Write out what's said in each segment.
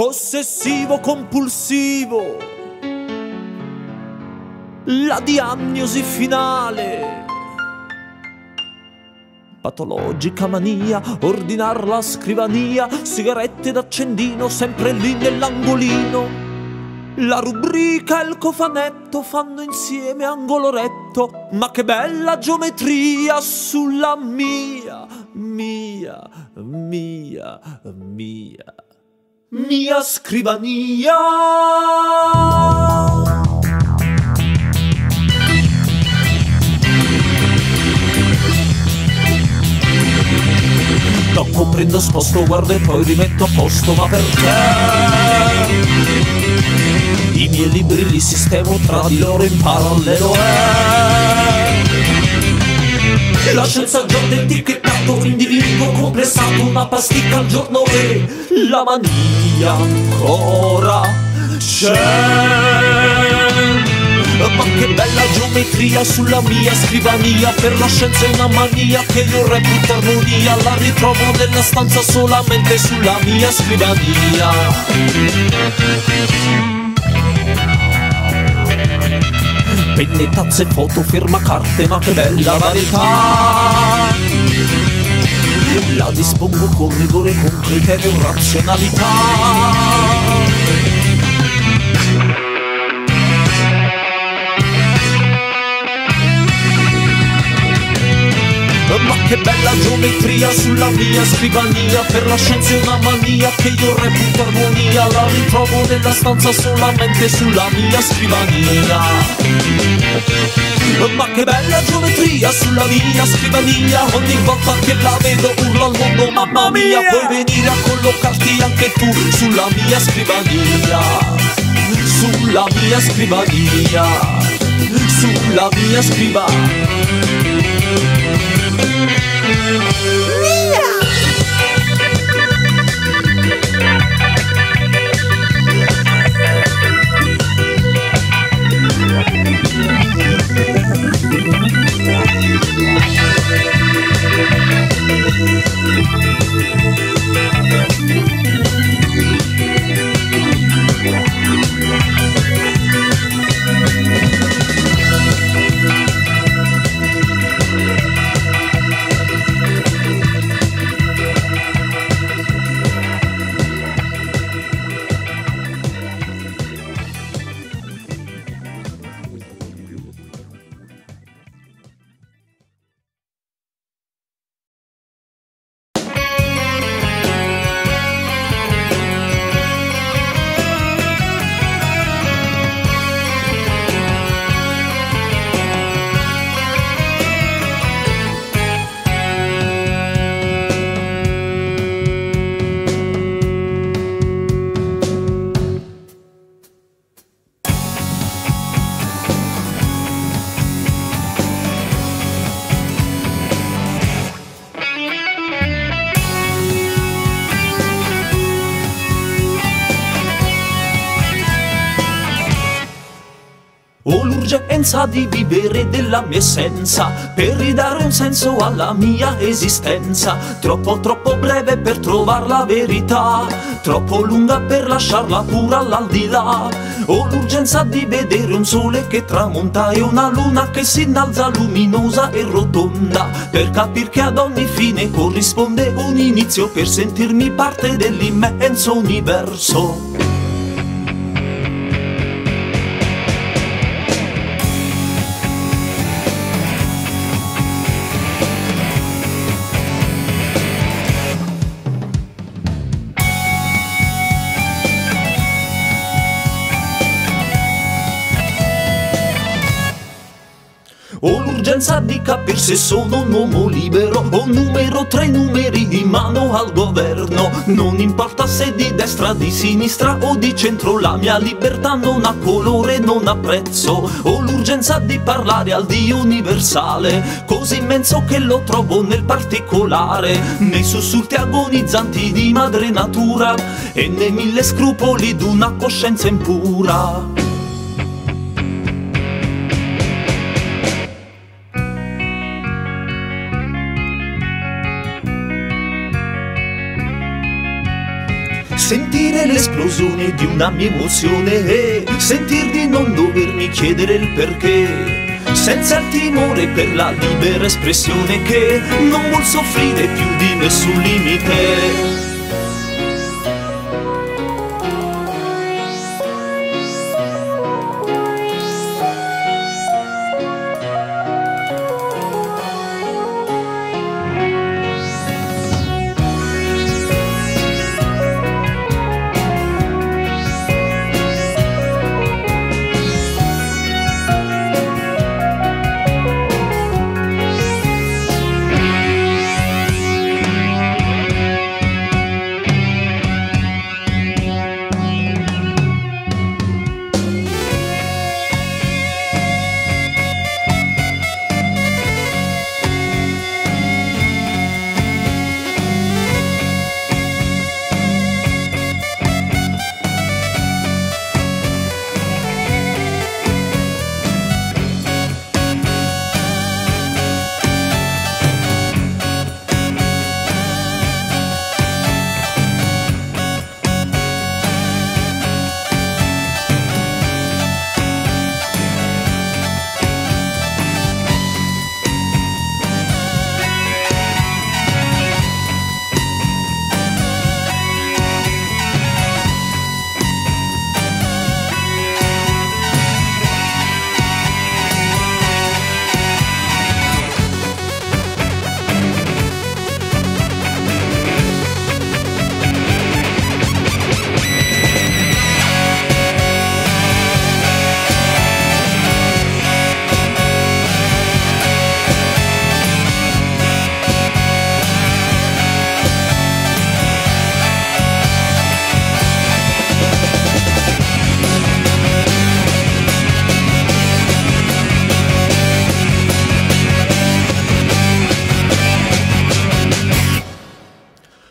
ossessivo compulsivo, la diagnosi finale, patologica mania, ordinar la scrivania, sigarette d'accendino sempre lì nell'angolino. La rubrica e il cofanetto fanno insieme angolo retto, ma che bella geometria sulla mia scrivania. Dopo prendo sposto, guardo e poi rimetto a posto, ma perché? I miei libri li sistemo tra di loro in parallelo. La scienza già etichettato, individuo complessato, una pasticca al giorno e la mania ancora c'è. Ma che bella geometria sulla mia scrivania, per la scienza è una mania che io reputo armonia, la ritrovo nella stanza solamente sulla mia scrivania. Penne, tazze, foto, firmacarte, ma che bella varietà. La dispongo con rigore, con criterio e razionalità. Ma che bella geometria sulla mia scrivania, per la scienza è una mania che io reputo armonia, la ritrovo nella stanza solamente sulla mia scrivania. Ma che bella geometria sulla mia scrivania, ogni volta che la vedo urlo al mondo mamma mia. Puoi venire a collocarti anche tu sulla mia scrivania, sulla mia scrivania, sulla mia scrivania. Ho l'urgenza di vivere della mia essenza, per ridare un senso alla mia esistenza. Troppo breve per trovare la verità, troppo lunga per lasciarla pura all'aldilà. Ho l'urgenza di vedere un sole che tramonta e una luna che si innalza luminosa e rotonda, per capire che ad ogni fine corrisponde un inizio, per sentirmi parte dell'immenso universo. Ho l'urgenza di capire se sono un uomo libero o numero tra i numeri in mano al governo. Non importa se di destra, di sinistra o di centro, la mia libertà non ha colore, non ha prezzo. Ho l'urgenza di parlare al Dio universale, così immenso che lo trovo nel particolare, nei sussulti agonizzanti di madre natura e nei mille scrupoli d'una coscienza impura. Sentire l'esplosione di una mia emozione e sentir di non dovermi chiedere il perché, senza il timore per la libera espressione che non vuol soffrire più di nessun limite.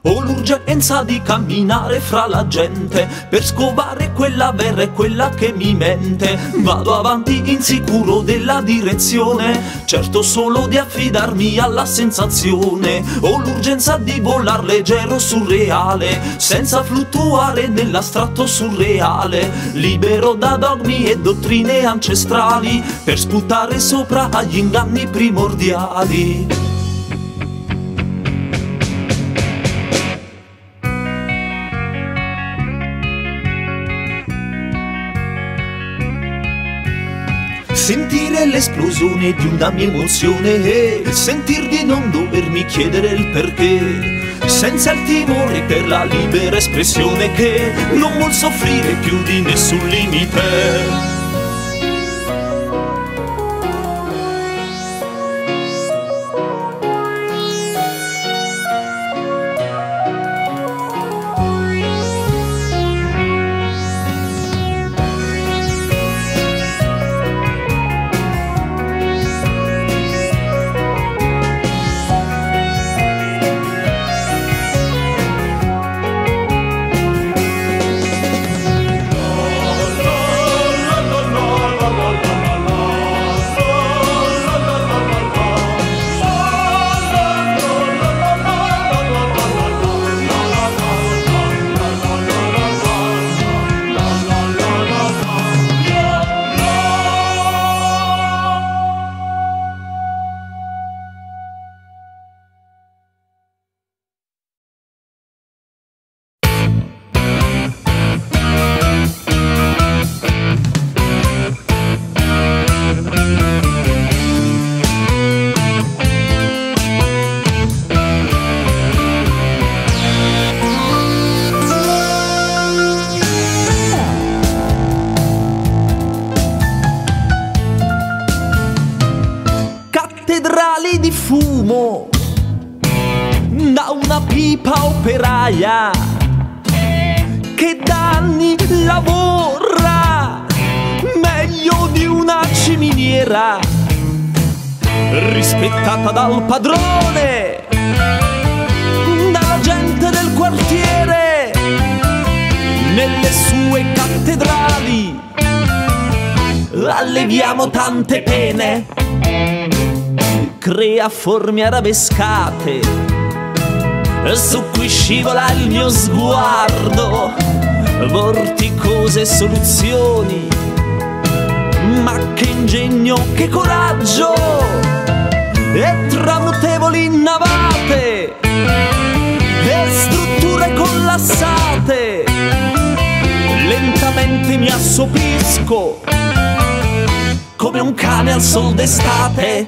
Ho l'urgenza di camminare fra la gente per scovare quella vera e quella che mi mente. Vado avanti insicuro della direzione, certo solo di affidarmi alla sensazione. Ho l'urgenza di volar leggero surreale, senza fluttuare nell'astratto surreale, libero da dogmi e dottrine ancestrali, per sputare sopra agli inganni primordiali. Sentire l'esplosione di una mia emozione e sentir di non dovermi chiedere il perché, senza il timore per la libera espressione che non vuol soffrire più di nessun limite. Cattedrali di fumo da una pipa operaia che da anni lavora meglio di una ciminiera, rispettata dal padrone, dalla gente del quartiere. Nelle sue cattedrali alleviamo tante pene, crea forme arabescate, su cui scivola il mio sguardo, vorticose soluzioni, ma che ingegno, che coraggio, e tramutevoli navate, e strutture collassate. Lentamente mi assopisco come un cane al sol d'estate.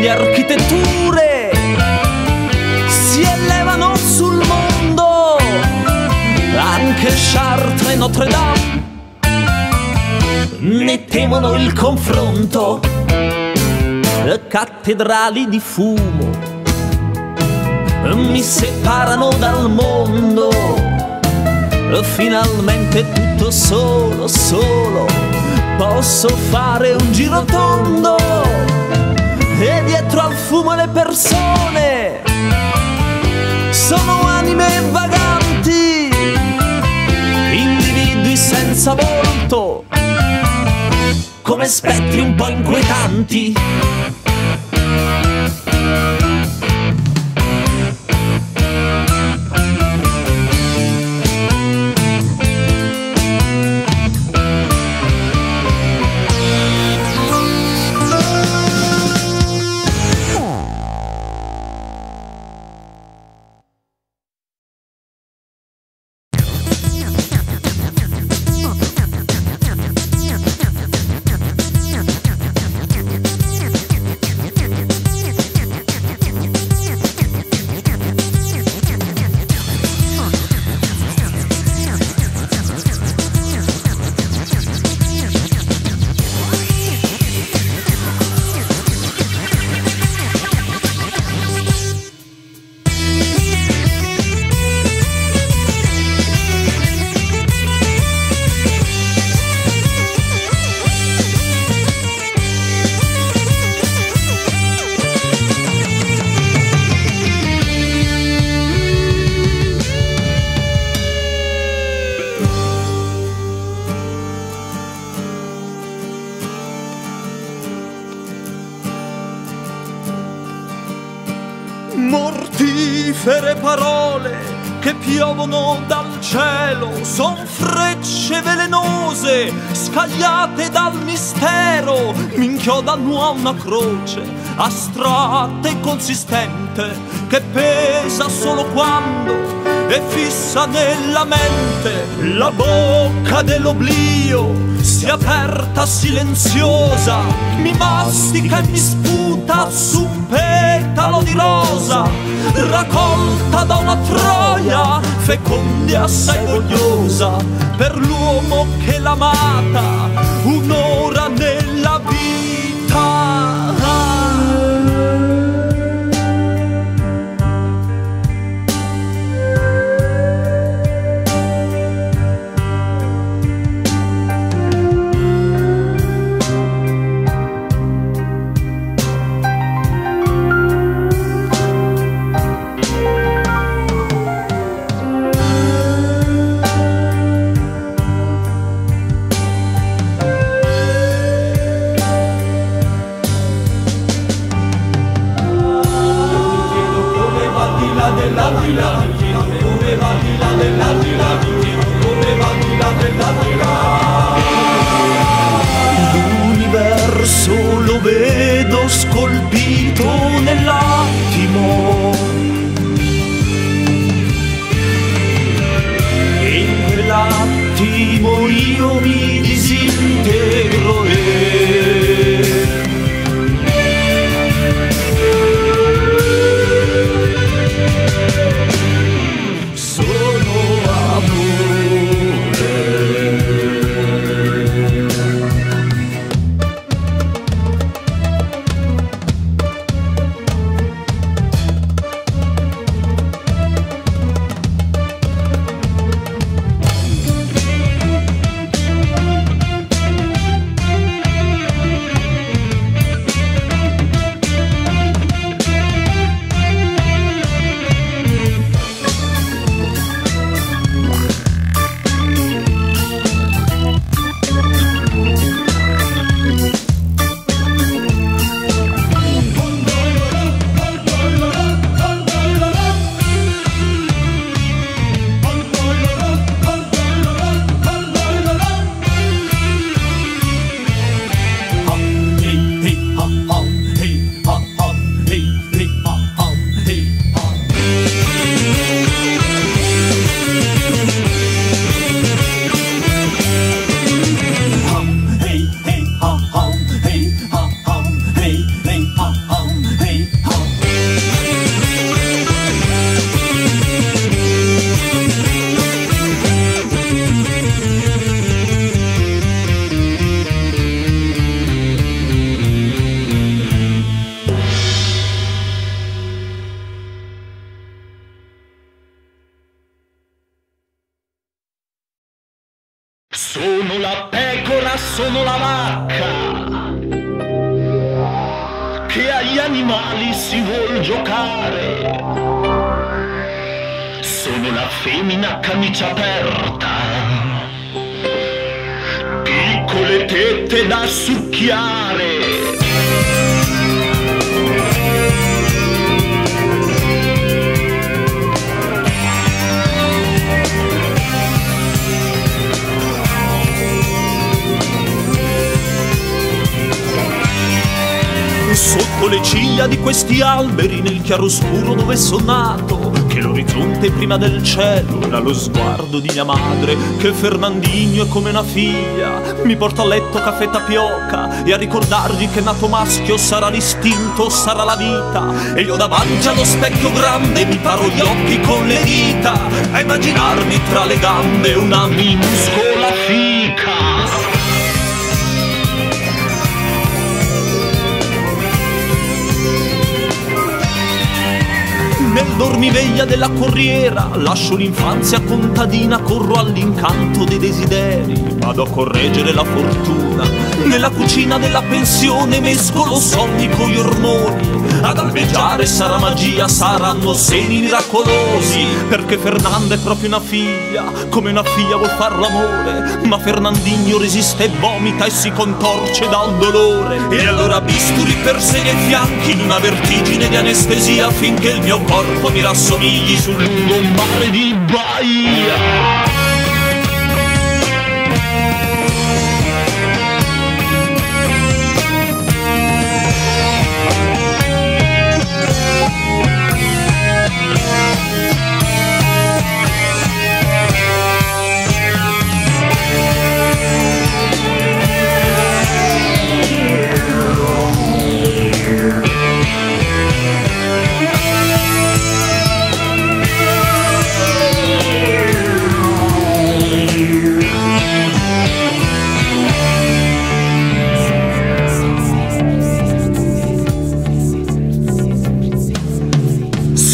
Architetture si elevano sul mondo, anche Chartres e Notre Dame ne temono il confronto. Cattedrali di fumo mi separano dal mondo, finalmente tutto solo, solo posso fare un giro tondo. E dietro al fumo le persone sono anime vaganti, individui senza volto, come spettri un po' inquietanti. Mortifere parole che piovono dal cielo, son frecce velenose scagliate dal mistero, mi inchiodano a una croce astratta e consistente che pesa solo quando è fissa nella mente. La bocca dell'oblio si è aperta silenziosa, mi mastica e mi sputa su un petalo di rosa, raccolta da una Troia feconda e assai vogliosa, per l'uomo che l'ha amata un'ora nella vita. io mi disintegro Sono la pecora, sono la vacca, che agli animali si vuol giocare. Sono la femmina a camicia aperta, piccole tette da succhiare. Sotto le ciglia di questi alberi, nel chiaroscuro dove son nato, che l'orizzonte prima del cielo era lo sguardo di mia madre, che Fernandinho è come una figlia, mi porta a letto caffè tapioca e a ricordargli che nato maschio sarà l'istinto, sarà la vita. E io davanti allo specchio grande mi paro gli occhi con le dita, a immaginarmi tra le gambe una minuscola fica. Nel dormiveglia della corriera lascio l'infanzia contadina, corro all'incanto dei desideri, vado a correggere la fortuna. Nella cucina della pensione mescolo sogni con gli ormoni, ad albeggiare sarà magia, saranno seni miracolosi, perché Fernanda è proprio una figlia, come una figlia vuol far l'amore, ma Fernandinho resiste e vomita e si contorce dal dolore. E allora bisturi per seni e fianchi in una vertigine di anestesia, finché il mio corpo mi rassomigli sul lungomare di Bahia.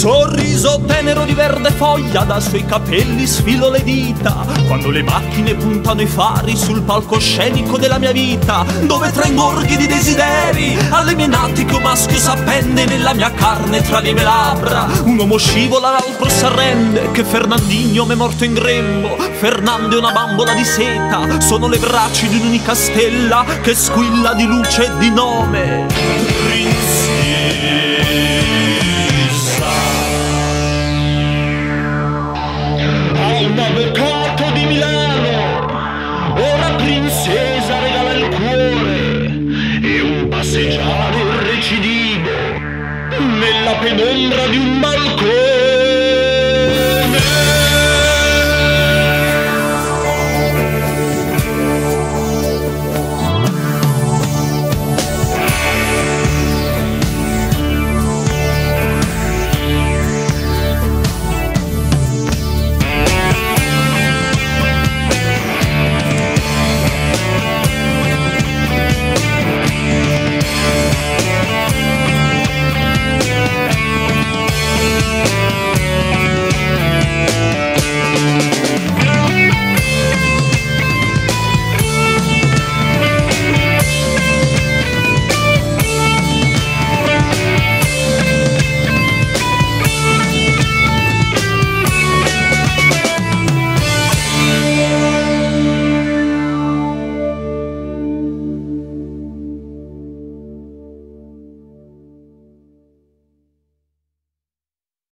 Sorriso tenero di verde foglia, dai suoi capelli sfilo le dita, quando le macchine puntano i fari sul palcoscenico della mia vita, dove tra ingorghi di desideri alle mie natiche un maschio s'appende, nella mia carne tra le mie labbra un uomo scivola, l'altro s'arrende, che Fernandinho m'è morto in grembo. Fernando è una bambola di seta, sono le braccia di un'unica stella che squilla di luce e di nome. Avvocato di Milano, ora princesa regala il cuore e passeggiare irrecidivo nella penombra di un balcone.